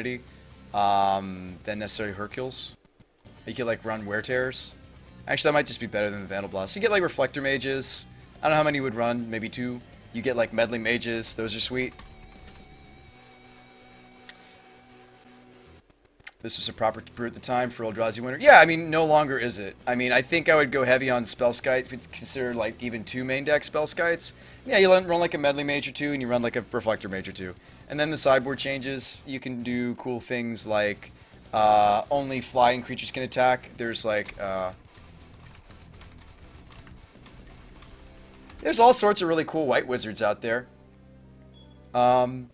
than necessarily Hercules. You could like run wear tears. Actually, that might just be better than the Vandal Blast. You get like Reflector Mages. I don't know how many you would run, maybe 2. You get like Meddling Mages, those are sweet. This was a proper brew at the time for Eldrazi Winter. Yeah, I mean, no longer is it. I mean, I think I would go heavy on Spellskite, if you consider like even 2 main deck Spellskites. Yeah, you run like a Meddling Mage or 2, and you run like a Reflector Mage or 2. And then the sideboard changes. You can do cool things like only flying creatures can attack. There's like there's all sorts of really cool white wizards out there. Hang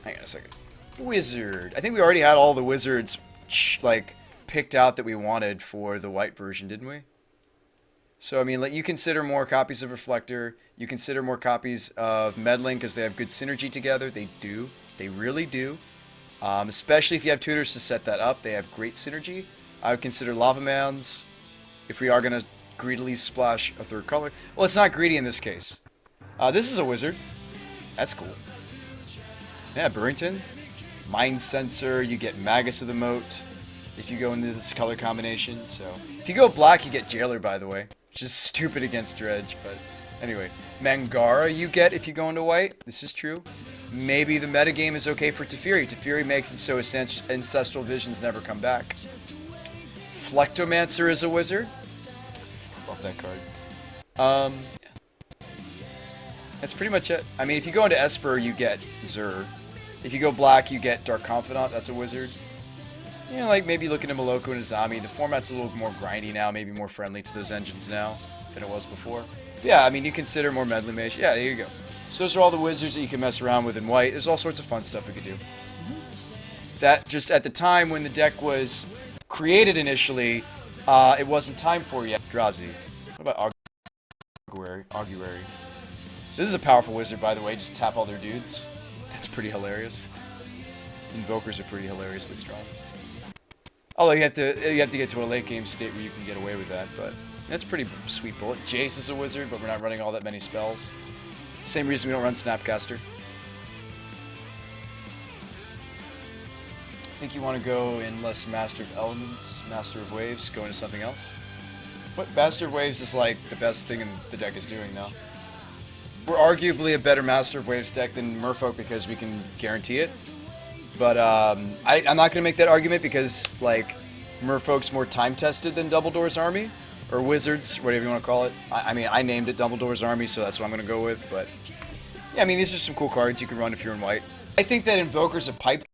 on a second. Wizard. I think we already had all the wizards like picked out that we wanted for the white version, didn't we? So I mean, like, you consider more copies of Reflector. You consider more copies of Meddling because they have good synergy together. They do. They really do. Especially if you have tutors to set that up. They have great synergy. I would consider Lava Mounds if we are going to greedily splash a third color. Well, it's not greedy in this case. This is a wizard. That's cool. Yeah, Burrington. Mind Sensor. You get Magus of the Moat if you go into this color combination. So if you go black, you get Jailer, by the way. Which is stupid against Dredge, but anyway. Mangara you get if you go into white. This is true. Maybe the metagame is okay for Teferi. Teferi makes it so Ancestral Visions never come back. Flectomancer is a wizard. Love that card. Yeah. That's pretty much it. I mean, if you go into Esper, you get Zur. If you go black, you get Dark Confidant. That's a wizard. You know, like maybe looking at Moloko and Azami. The format's a little more grindy now, maybe more friendly to those engines now than it was before. But yeah, I mean, you consider more Meddling Mage. Yeah, there you go. So those are all the wizards that you can mess around with in white. There's all sorts of fun stuff we could do. That just at the time when the deck was created initially, it wasn't time for yet. Drazi. What about Auguary? This is a powerful wizard, by the way. Just tap all their dudes. That's pretty hilarious. Invokers are pretty hilariously strong. Although you have to get to a late game state where you can get away with that, but that's pretty sweet bullet. Jace is a wizard, but we're not running all that many spells. Same reason we don't run Snapcaster. I think you want to go in less Master of Elements, Master of Waves, go into something else. What Master of Waves is like the best thing the deck is doing now. We're arguably a better Master of Waves deck than Merfolk because we can guarantee it. But I'm not going to make that argument because, like, Merfolk's more time-tested than Dumbledore's Army. Or Wizards, whatever you want to call it. I mean, I named it Dumbledore's Army, so that's what I'm going to go with. But, yeah, I mean, these are some cool cards you can run if you're in white. I think that Invoker's a pipe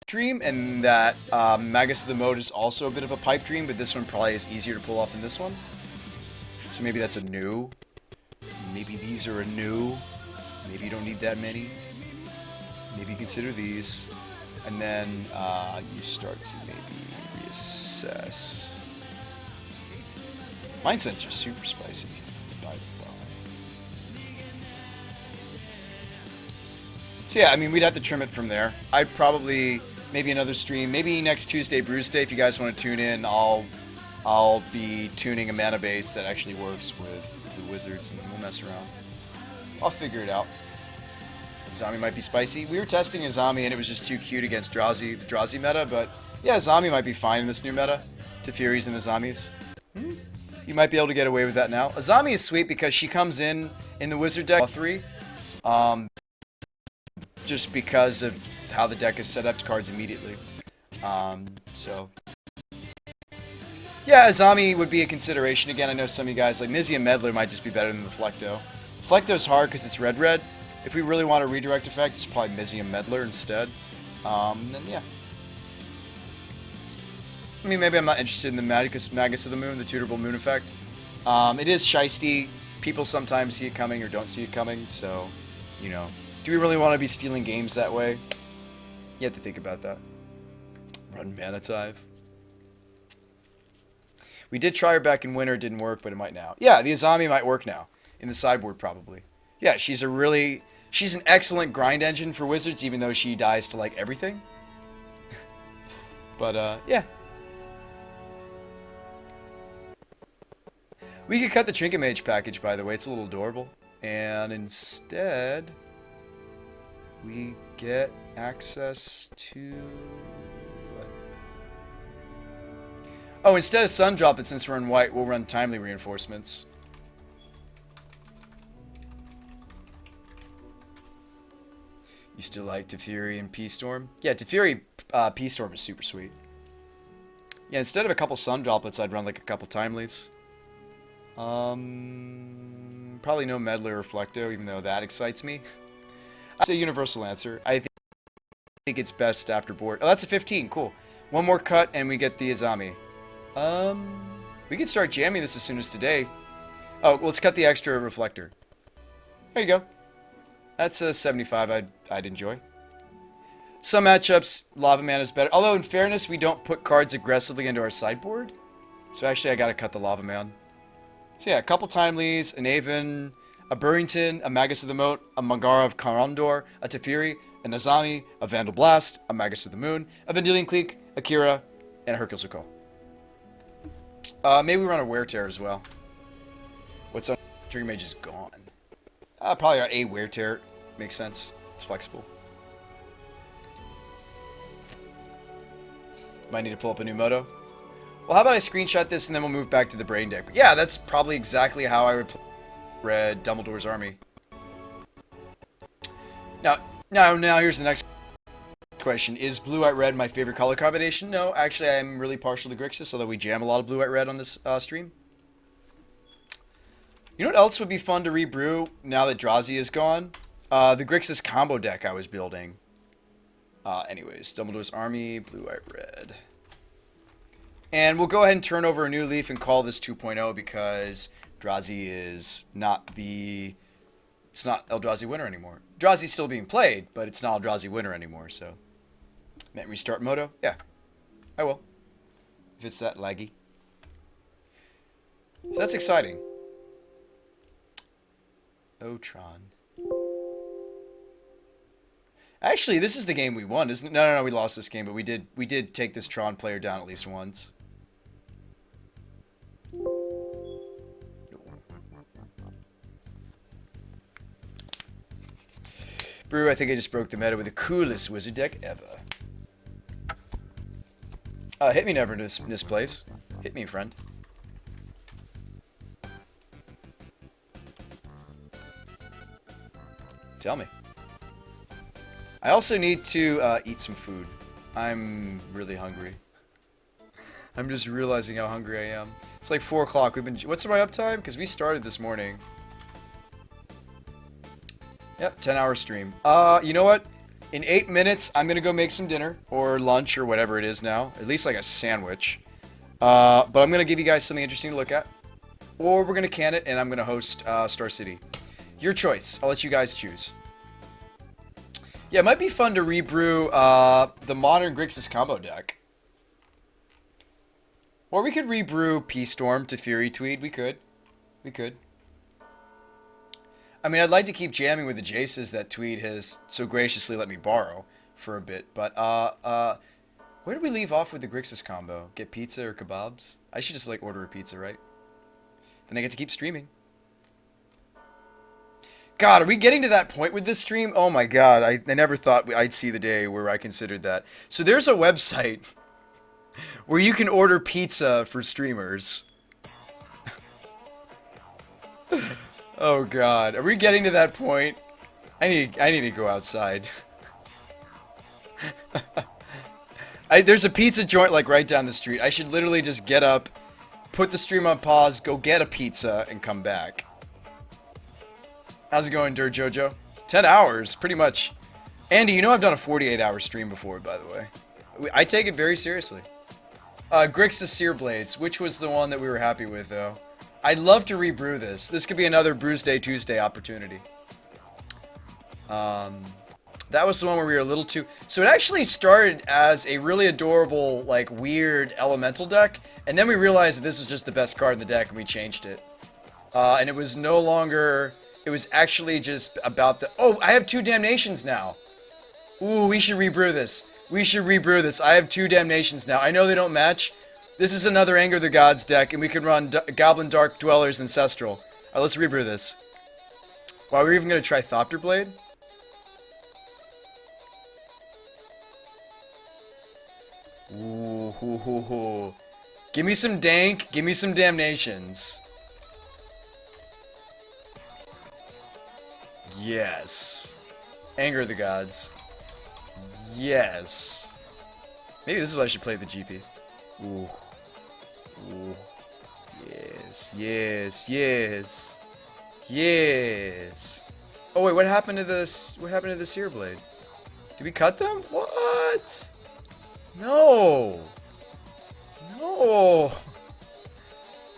dream, and that Magus of the Moat is also a bit of a pipe dream, but this one probably is easier to pull off than this one. So maybe that's a new. Maybe these are a new. Maybe you don't need that many. Maybe consider these. And then you start to maybe reassess. Mind Sensor's super spicy, by the way. So yeah, I mean, we'd have to trim it from there. I'd probably, maybe another stream, maybe next Tuesday, Brewsday, if you guys want to tune in, I'll be tuning a mana base that actually works with the wizards, and we'll mess around. I'll figure it out. Azami might be spicy. We were testing Azami, and it was just too cute against Drazi, the Drazi meta, but yeah, Azami might be fine in this new meta. Teferis and Azamis. You might be able to get away with that now. Azami is sweet because she comes in the wizard deck 3. Just because of how the deck is set up to cards immediately. So yeah, Azami would be a consideration. Again, I know some of you guys, like Mizzy and Meddler might just be better than the Flecto. Flecto's hard because it's red-red. If we really want a redirect effect, it's probably Mizzy and Meddler instead. Then yeah. I mean, maybe I'm not interested in the Magus of the Moon, the Tutorable Moon effect. It is shisty. People sometimes see it coming or don't see it coming, so, you know. Do we really want to be stealing games that way? You have to think about that. Run Manative. We did try her back in winter, it didn't work, but it might now. Yeah, the Azami might work now. In the sideboard, probably. Yeah, she's an excellent grind engine for wizards, even though she dies to, like, everything. But, yeah. We could cut the Trinket Mage package, by the way. It's a little adorable. And instead, we get access to... Oh, instead of Sun Drop, since we're in white, we'll run Timely Reinforcements. You still like Teferi and P-Storm? Yeah, Teferi P-Storm is super sweet. Yeah, instead of a couple Sun Droplets, I'd run like a couple Timelies. Probably no Meddler or Reflecto, even though that excites me. I'd say Universal Answer. I think it's best after board. Oh, that's a 15. Cool. One more cut, and we get the Azami. We can start jamming this as soon as today. Oh, let's cut the extra Reflector. There you go. That's a 75 I'd enjoy. Some matchups, Lava Man is better. Although, in fairness, we don't put cards aggressively into our sideboard. So actually, I gotta cut the Lava Man. So yeah, a couple Timelies, an Aven, a Burrington, a Magus of the Moat, a Mangara of Karondor, a Teferi, an Azami, a Vandal Blast, a Magus of the Moon, a Vendilion Clique, a Kira, and a Hercules Recall. Maybe we run a Wear Tear as well. What's on Trigger Mage is gone. Probably a Wear Tear. Makes sense. It's flexible. Might need to pull up a new moto. Well, how about I screenshot this and then we'll move back to the brain deck. But yeah, that's probably exactly how I would play Red Dumbledore's Army. Now here's the next question. Is blue-white-red my favorite color combination? No, actually I'm really partial to Grixis, although we jam a lot of blue-white-red on this stream. You know what else would be fun to rebrew now that Drazi is gone? The Grixis combo deck I was building. Anyways, Dumbledore's Army, blue-white-red. And we'll go ahead and turn over a new leaf and call this 2.0 because Drazi is not the... It's not Eldrazi winner anymore. Drazi's still being played, but it's not Eldrazi winner anymore, so... Meant restart Moto? Yeah. I will. If it's that laggy. So that's exciting. Otron. Actually, this is the game we won, isn't it? No, we lost this game, but we did take this Tron player down at least once. Brew, I think I just broke the meta with the coolest wizard deck ever. Hit me never in this place. Hit me, friend. Tell me. I also need to eat some food. I'm really hungry. I'm just realizing how hungry I am. It's like 4 o'clock. What's my uptime? Because we started this morning. Yep, 10-hour stream. You know what? In 8 minutes, I'm gonna go make some dinner or lunch or whatever it is now. At least like a sandwich. But I'm gonna give you guys something interesting to look at. Or we're gonna can it and I'm gonna host Star City. Your choice. I'll let you guys choose. Yeah, it might be fun to rebrew the modern Grixis combo deck. Or we could rebrew P-Storm to Fury Tweed. We could. I mean, I'd like to keep jamming with the Jaces that Tweed has so graciously let me borrow for a bit. But, where did we leave off with the Grixis combo? Get pizza or kebabs? I should just, like, order a pizza, right? Then I get to keep streaming. God, are we getting to that point with this stream? Oh my god, I never thought I'd see the day where I considered that. So there's a website where you can order pizza for streamers. Oh god, are we getting to that point? I need to go outside. There's a pizza joint like right down the street. I should literally just get up, put the stream on pause, go get a pizza, and come back. How's it going, Dirt Jojo? 10 hours, pretty much. Andy, you know I've done a 48-hour stream before, by the way. I take it very seriously. Grixis Sear Blades, which was the one that we were happy with, though. I'd love to rebrew this. This could be another Brews Day Tuesday opportunity. That was the one where we were a little too... So it actually started as a really adorable, like, weird elemental deck, and then we realized that this was just the best card in the deck, and we changed it. And it was no longer... It was actually just about the... Oh, I have 2 Damnations now. Ooh, we should rebrew this. I have 2 Damnations now. I know they don't match. This is another Anger the Gods deck, and we can run Goblin Dark Dwellers Ancestral. Alright, let's rebrew this. Wow, we're even going to try Thopter Blade? Ooh, hoo, hoo, hoo. Give me some dank. Give me some damnations. Yes. Anger of the gods. Yes. Maybe this is what I should play the GP. Ooh. Ooh. Yes. Yes. Yes. Yes. Oh wait, what happened to this? What happened to the Sear Blade? Did we cut them? What? No. No.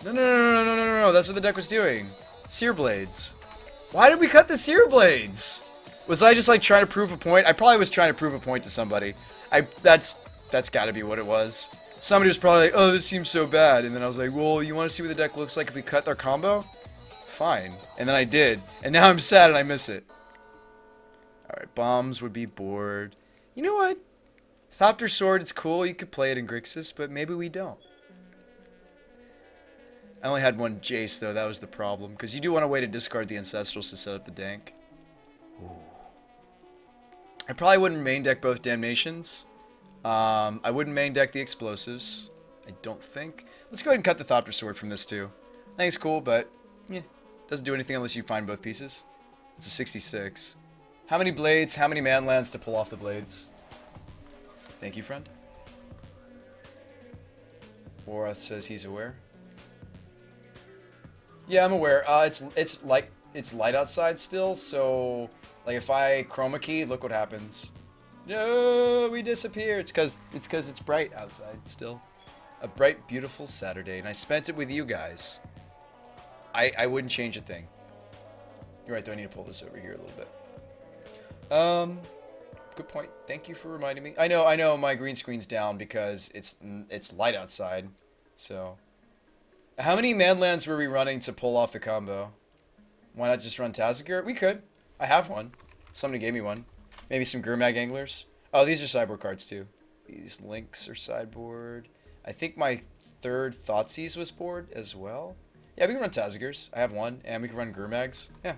No, no, no, no, no, no, no, no. That's what the deck was doing. Sear Blades. Why did we cut the Sear Blades? Was I just like trying to prove a point? I probably was trying to prove a point to somebody. That's got to be what it was. Somebody was probably like, "Oh, this seems so bad," and then I was like, "Well, you want to see what the deck looks like if we cut our combo?" Fine. And then I did, and now I'm sad and I miss it. All right, bombs would be bored. You know what? Thopter Sword, it's cool. You could play it in Grixis, but maybe we don't. I only had one Jace, though. That was the problem. Because you do want a way to discard the Ancestrals to set up the Dank. Ooh. I probably wouldn't main deck both Damnations. I wouldn't main deck the Explosives. I don't think. Let's go ahead and cut the Thopter Sword from this, too. I think it's cool, but yeah, doesn't do anything unless you find both pieces. It's a 66. How many blades? How many manlands to pull off the blades? Thank you, friend. Warath says he's aware. Yeah, I'm aware. It's light outside still, so like if I chroma key, look what happens. No, we disappear. It's cause it's bright outside still. A bright, beautiful Saturday, and I spent it with you guys. I wouldn't change a thing. You're right, though. I need to pull this over here a little bit. Good point. Thank you for reminding me. I know. My green screen's down because it's light outside. So, how many manlands were we running to pull off the combo? Why not just run Tazagir? We could. I have one. Somebody gave me one. Maybe some Gurmag Anglers. Oh, these are sideboard cards too. These links are sideboard. I think my third Thoughtseize was board as well. Yeah, we can run Tazagirs. I have one, and we can run Gurmags. Yeah.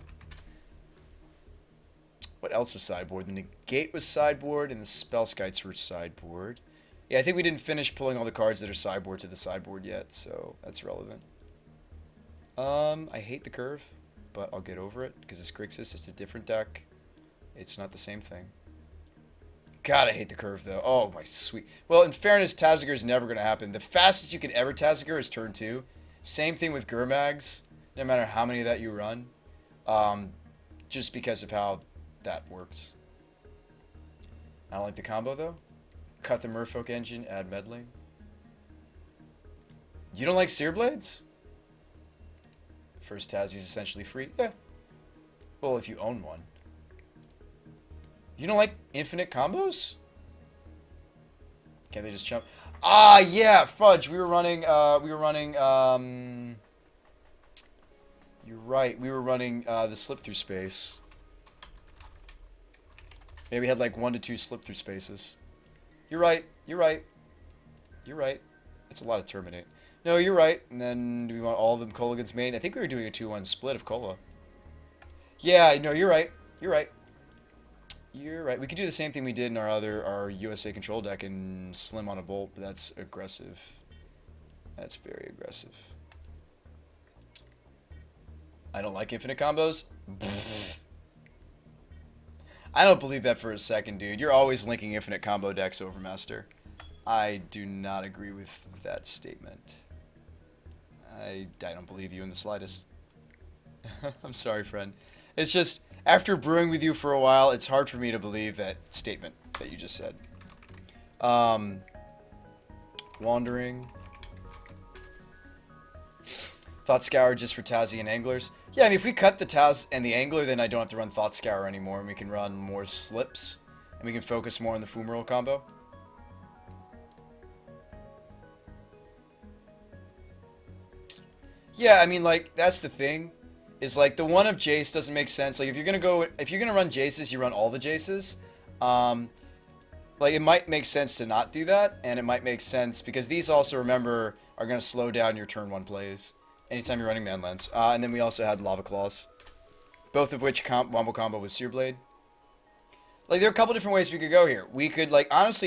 What else was sideboard? The Negate was sideboard, and the Spellskites were sideboard. Yeah, I think we didn't finish pulling all the cards that are sideboard to the sideboard yet, so that's relevant. I hate the curve, but I'll get over it, because it's Grixis. It's a different deck. It's not the same thing. God, I hate the curve, though. Oh, my sweet. Well, in fairness, Tazagir is never going to happen. The fastest you can ever Tazagir is turn 2. Same thing with Gurmags, no matter how many that you run. Just because of how that works. I don't like the combo, though. Cut the Merfolk engine, add meddling. You don't like Sear Blades? First Tazzy is essentially free. Yeah. Well, if you own one. You don't like infinite combos? Can't they just jump? Ah, yeah, fudge. We were running, you're right. We were running, the slip-through space. Maybe we had like 1 to 2 slip-through spaces. You're right. It's a lot of terminate. No, you're right. And then do we want all of them Kolaghan's main? I think we were doing a 2-1 split of Kola. Yeah, no, you're right. You're right. We could do the same thing we did in our USA control deck and slim on a bolt, but that's aggressive. That's very aggressive. I don't like infinite combos. I don't believe that for a second, dude. You're always linking infinite combo decks, Overmaster. I do not agree with that statement. I don't believe you in the slightest. I'm sorry, friend. It's just, after brewing with you for a while, it's hard for me to believe that statement that you just said. Wandering. Thought Scour just for Tazzy and Anglers. Yeah, I mean, if we cut the Taz and the Angler, then I don't have to run Thought Scour anymore, and we can run more Slips, and we can focus more on the Fumarole combo. Yeah, I mean, like, that's the thing. Is like the one of Jace doesn't make sense. Like if you're gonna run Jaces, you run all the Jaces. Like it might make sense to not do that, and it might make sense because these also, remember, are gonna slow down your turn 1 plays anytime you're running Manlands. And then we also had Lava Claws, both of which wombo combo with Sear Blade. Like there are a couple different ways we could go here. We could, like, honestly,